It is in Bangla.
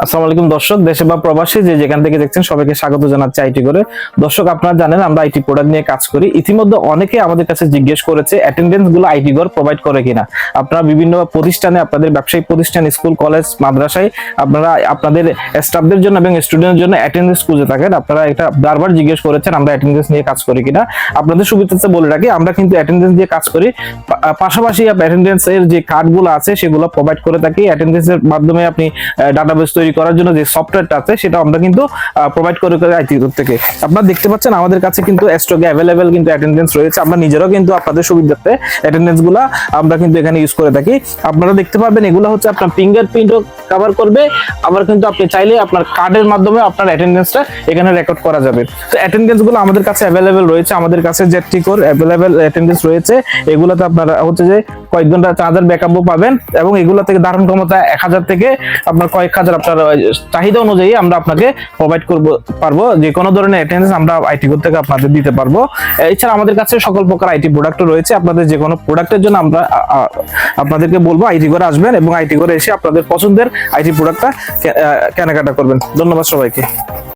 আসসালামু আলাইকুম দর্শক, দেশে বা প্রবাসী যে যেখান থেকে দেখছেন সবাইকে স্বাগত জানাচ্ছি আইটি করে। দর্শক, আপনারা জানেন আমরা আইটি প্রোডাক্ট নিয়ে কাজ করি। ইতিমধ্যে অনেকে আমাদের কাছে জিজ্ঞেস করেছে অ্যাটেন্ডেন্স গুলো আইটি ঘর প্রোভাইড করে কিনা। আপনারা বিভিন্ন প্রতিষ্ঠানে, আপনাদের ব্যবসায়িক প্রতিষ্ঠান, স্কুল, কলেজ, মাদ্রাসায় আপনারা আপনাদের স্টাফদের জন্য এবং স্টুডেন্টের জন্য অ্যাটেন্ডেন্স খুঁজে থাকেন। আপনারা এটা বারবার জিজ্ঞেস করেছেন আমরা অ্যাটেন্ডেন্স নিয়ে কাজ করি কিনা। আপনাদের সুবিধার্থে বলে রাখি, আমরা কিন্তু অ্যাটেন্ডেন্স দিয়ে কাজ করি, পাশাপাশি অ্যাটেন্ডেন্স এর যে কার্ডগুলো আছে সেগুলো প্রোভাইড করে থাকি। অ্যাটেন্ডেন্স এর মাধ্যমে আপনি ডাটাবেস তৈরি করার জন্য যে সফটওয়্যারটা আছে সেটা আমরা কিন্তু প্রোভাইড করে আইটি থেকে। আপনারা দেখতে পাচ্ছেন আমাদের কাছে কিন্তু স্টকে অ্যাভেলেবেল কিন্তু অ্যাটেন্ডেন্স রয়েছে। আমরা নিজেরাও কিন্তু আপনাদের সুবিধার্থে অ্যাটেন্ডেন্স গুলা আমরা কিন্তু এখানে ইউজ করে থাকি। আপনারা দেখতে পাবেন এগুলো হচ্ছে আপনার ফিঙ্গারপ্রিন্টও কভার করবে, আবার কিন্তু আপনি চাইলে আপনার কার্ডের মাধ্যমে আপনার অ্যাটেন্ডেন্সটা এখানে রেকর্ড করা যাবে। তো অ্যাটেন্ডেন্স গুলো আমাদের কাছে অ্যাভেলেবেল রয়েছে। আমাদের কাছে জেটটিকোর অ্যাভেলেবেল অ্যাটেন্ডেন্স রয়েছে। এগুলোতে আপনারা হচ্ছে যে কয়েক ঘন্টা চার্জার ব্যাকআপও পাবেন, এবং এগুলো থেকে ধারণ ক্ষমতা 1000 থেকে আপনার কয়েক হাজার আপনার চাহিদা অনুযায়ী আমরা আপনাকে প্রোভাইড পারবো। যে কোনো ধরনের অ্যাটেন্ডেন্স আমরা আইটি কোর থেকে আপনাদের দিতে পারবো। এছাড়া আমাদের কাছে সকল প্রকার আইটি প্রোডাক্ট রয়েছে। আপনাদের যে কোনো প্রোডাক্টের জন্য আমরা আপনাদেরকে বলবো আইটি করে আসবেন, এবং আইটি করে এসে আপনাদের পছন্দের আইটি প্রোডাক্টটা কেনাকাটা করবেন। ধন্যবাদ সবাইকে।